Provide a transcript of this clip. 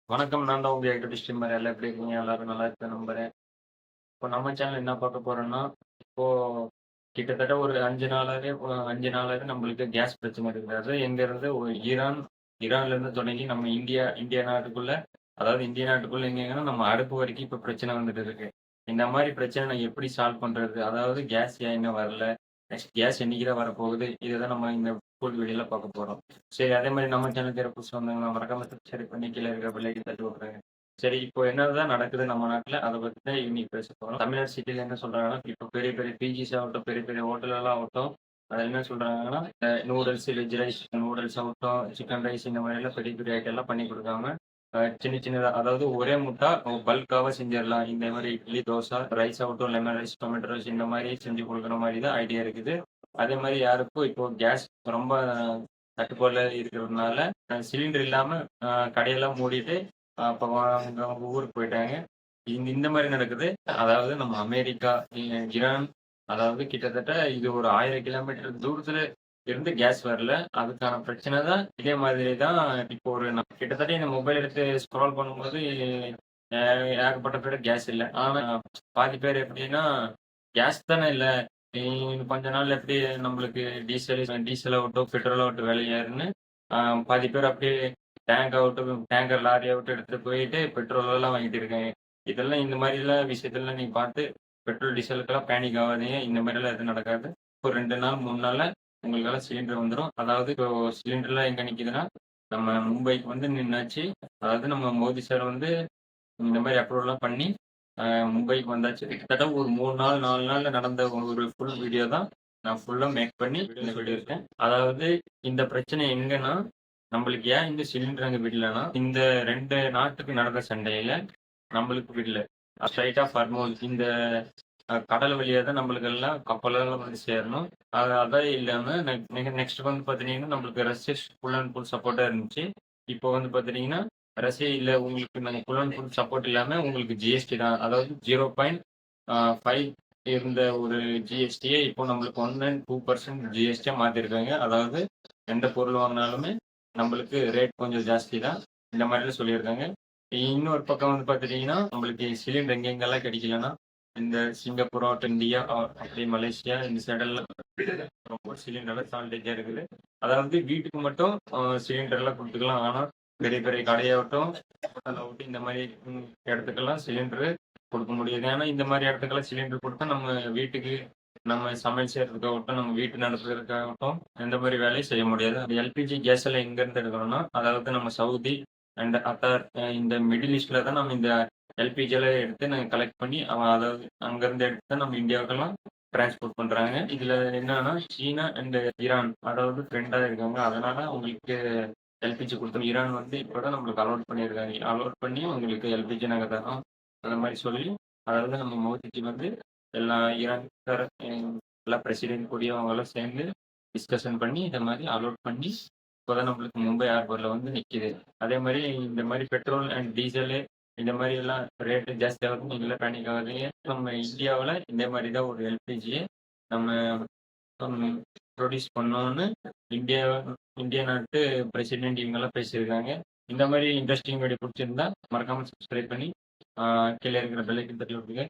வணக்கம். நான் தான் உங்க எக்டர் ஸ்ட்ரீமர். எல்லாம் எப்படி இருக்கீங்க? எல்லாரும் நல்லா இருப்பேன் நம்புறேன். இப்போ நம்ம சேனல் என்ன பார்க்க போறோம்னா, இப்போ கிட்டத்தட்ட ஒரு 5 நாளாவே நம்மளுக்கு கேஸ் பிரச்சனை இருக்குது. அது எங்கேருந்து ஈரான்லேருந்து தொடங்கி நம்ம இந்தியா நாட்டுக்குள்ள, அதாவது இந்திய நாட்டுக்குள்ள எங்கேங்கன்னா நம்ம அடுப்பு வரைக்கும் இப்போ பிரச்சனை வந்துட்டு இருக்கு. இந்த மாரி பிரச்சனை நான் எப்படி சால்வ் பண்றது? அதாவது கேஸ் ஏன் இன்னும் வரல? நெக்ஸ்ட் கேஸ் என்னைக்கு தான் வரப்போகுது? இத தான் நம்ம இந்த ஃபுல் வீடியோல பார்க்க போறோம். சரி, அதே மாரி நம்ம சேனலுக்கு யாராவது புதுசா வந்தாங்கன்னா மறக்காம சப்ஸ்கிரைப் பண்ணி கீழ இருக்க பெல் ஐகான் தட்டி விட்டுருங்க. சரி, இப்போ என்னதான் நடக்குது நம்ம நாட்டுல? அத பத்தி தான் இன்னைக்கு பேச போறோம். தமிழ்நாடு சிட்டில என்ன சொல்றாங்கன்னா, இப்போ பெரிய பெரிய பிஜிஸ் ஆகட்டும், பெரிய பெரிய ஹோட்டல் ஆகட்டும், அதுல என்ன சொல்றாங்கன்னா, நூடுல்ஸ், வெஜ் ரைஸ் நூடுல்ஸ் ஆகட்டும், சிக்கன் ரைஸ் இந்த மாரி எல்லாம் பெரிய பெரிய ஐட்டம் எல்லாம் பண்ணி குடுக்காம, சின்ன சின்னதா அதாவது ஒரே முட்டா பல்க்காவா செஞ்சிரலாம். இந்த மாரி இட்லி, தோசை, ரைஸ் ஆகட்டும், லெமன் ரைஸ், டொமேட்டோ ரைஸ் இந்த மாரி செஞ்சு குடுக்குற மாரி தான் ஐடியா இருக்குது. அதே மாரி யாருக்கும் இப்போ கேஸ் ரொம்ப தட்டுப்பாடுல இருக்கிறதுனால, சிலிண்டர் இல்லாம கடையெல்லாம் மூடிட்டு, அப்ப அவங்க ஊருக்கு போயிட்டாங்க. இந்த இந்த மாரி நடக்குது. அதாவது நம்ம அமெரிக்கா, ஈரான், அதாவது கிட்டத்தட்ட இது ஒரு 1000 கிலோமீட்டர் தூரத்துல இருந்து கேஸ் வரல. அதுக்கான பிரச்சனை தான் இதே மாதிரி தான். இப்போ ஒரு கிட்டத்தட்ட இந்த மொபைல் எடுத்து ஸ்க்ரால் பண்ணும்போது ஏ ஏகப்பட்ட பேரு கேஸ் இல்ல. ஆனா பாதி பேர் எப்படின்னா, கேஸ் தானே இல்ல. இன்னும் கொஞ்ச நாள்ல எப்படி நம்மளுக்கு டீசல் ஆகட்டும், பெட்ரோல் ஆகட்டும் விலை ஏறுன்னு, ஆ பாதி பேர் அப்படியே டேங்கர் லாரி ஆகட்டும் எடுத்துட்டு போயிட்டு பெட்ரோல் எல்லாம் வாங்கிட்டு இருக்காங்க. இதெல்லாம் இந்த மாதிரிலாம் விஷயத்தெல்லாம் நீங்க பார்த்து பெட்ரோல், டீசலுக்கெல்லாம் பேனிக் ஆகாதீங்க. இந்த மாதிரிலாம் எதுவும் நடக்காது. ஒரு 2 நாள், 3 நாள்ல உங்களுக்கெல்லாம் சிலிண்டர் வந்துரும். அதாவது இப்போ சிலிண்டர்லாம் எங்க நிக்குதுன்னா, நம்ம மும்பைக்கு வந்து நின்னாச்சு. அதாவது நம்ம மோடி சார் வந்து இந்த மாரி அப்ரூவல்லாம் பண்ணி, அ மும்பைக்கு வந்தாச்சு. கிட்டத்தட்ட ஒரு 3 நாள், 4 நாள்ல நடந்த ஒரு ஃபுல் வீடியோ தான் நான் ஃபுல்லா மேக் பண்ணி இந்த வீடியோ இருக்கேன். அதாவது இந்த பிரச்சனை எங்கன்னா, நம்மளுக்கு ஏன் இந்த சிலிண்டர் அங்க விடலன்னா, இந்த 2 நாட்டுக்கு நடந்த சண்டையில நம்மளுக்கு விடல. ஸ்ட்ரைட்டா ஹார்மோஸ் இந்த கடல் வழியா தான் நம்மளுக்கெல்லாம் கப்பலெல்லாம் வந்து சேரணும். அதான் இல்லாம நெக்ஸ்ட் வந்து பார்த்தீங்கன்னா, நம்மளுக்கு ரஷ்யா ஃபுல் அண்ட் ஃபுல் சப்போர்ட்டா இருந்துச்சு. இப்போ வந்து பார்த்துட்டீங்கன்னா, ரஷ்யா இல்ல உங்களுக்கு நாங்க ஃபுல் அண்ட் ஃபுல் சப்போர்ட் இல்லாம உங்களுக்கு ஜிஎஸ்டி தான். அதாவது 0.5 இருந்த ஒரு ஜிஎஸ்டியே இப்போ நம்மளுக்கு 1 அண்ட் 2% ஜிஎஸ்டியா மாத்திருக்காங்க. அதாவது எந்த பொருள் வாங்குனாலுமே நம்மளுக்கு ரேட் கொஞ்சம் ஜாஸ்தி தான். இந்த மாதிரிலாம் சொல்லியிருக்காங்க. இன்னொரு பக்கம் வந்து பார்த்துட்டீங்கன்னா, நம்மளுக்கு சிலிண்டர் எங்கெங்கெல்லாம் கிடைக்கலன்னா, இந்த சிங்கப்பூர் இந்தியா அப்படி மலேசியா இந்த சைடெல்லாம் ரொம்ப சிலிண்டர்லாம் ஷார்டேஜா இருக்குது. அதாவது வீட்டுக்கு மட்டும் சிலிண்டர்லாம் குடுத்துக்கலாம். ஆனா பெரிய பெரிய கடையாகட்டும், ஹோட்டல் ஆகட்டும் இந்த மாரி இடத்துக்கெல்லாம் சிலிண்டரு குடுக்க முடியாது. ஏன்னா இந்த மாரி இடத்துக்கெல்லாம் சிலிண்டர் குடுத்தா நம்ம வீட்டுக்கு நம்ம சமையல் செய்றதுக்காகட்டும், நம்ம வீட்டு நடத்துறதுக்காகட்டும் எந்த மாரி வேலையும் செய்ய முடியாது. எல்பிஜி கேஸ் எல்லாம் எங்கேருந்து எடுக்கிறோம்னா, அதாவது நம்ம சவுதி அண்ட் கத்தார் இந்த மிடில் ஈஸ்ட்ல தான் நம்ம இந்த எல்பிஜி எல்லாம் எடுத்து நாங்க கலெக்ட் பண்ணி அதாவது அங்கேருந்து எடுத்து தான் நம்ம இந்தியாவுக்கெல்லாம் டிரான்ஸ்போர்ட் பண்றாங்க. இதுல என்னன்னா சீனா அண்ட் ஈரான் அதாவது ஃப்ரெண்டா இருக்காங்க. அதனால உங்களுக்கு எல்பிஜி குடுத்தோம். ஈரான் வந்து இப்பதான் நம்மளுக்கு அலோட் பண்ணியிருக்காங்க. அலோட் பண்ணி உங்களுக்கு எல்பிஜி நாங்க தரோம். அந்த மாரி சொல்லி, அதாவது நம்ம மோடிஜி வந்து எல்லா ஈரான்கார எல்லா பிரசிடென்ட் கூடயும் அவங்கலாம் சேர்ந்து டிஸ்கஷன் பண்ணி இந்த மாரி அலோட் பண்ணி, இப்போதான் நம்மளுக்கு மும்பை ஏர்போர்ட்ல வந்து நிக்குது. அதே மாரி இந்த மாரி பெட்ரோல் அண்ட் டீசலு இந்த மாரி எல்லாம் ரேட்டு ஜாஸ்தியாகுதுன்னு நீங்கலாம் பேனிக் ஆகாதீங்க. நம்ம இந்தியாவுல இந்த மாரி தான் ஒரு எல்பிஜிய நம்ம ம் ப்ரொடியூஸ் பண்ணோம்னு இந்தியா இந்திய நாட்டு பிரசிடென்ட் இவங்கலாம் பேசியிருக்காங்க. இந்த மாரி இன்ட்ரஸ்டிங் வீடியோ புடிச்சிருந்தா மறக்காம சப்ஸ்கிரைப் பண்ணி, கீழ இருக்கிற பெல் ஐகான் தட்டி விட்டுருங்க.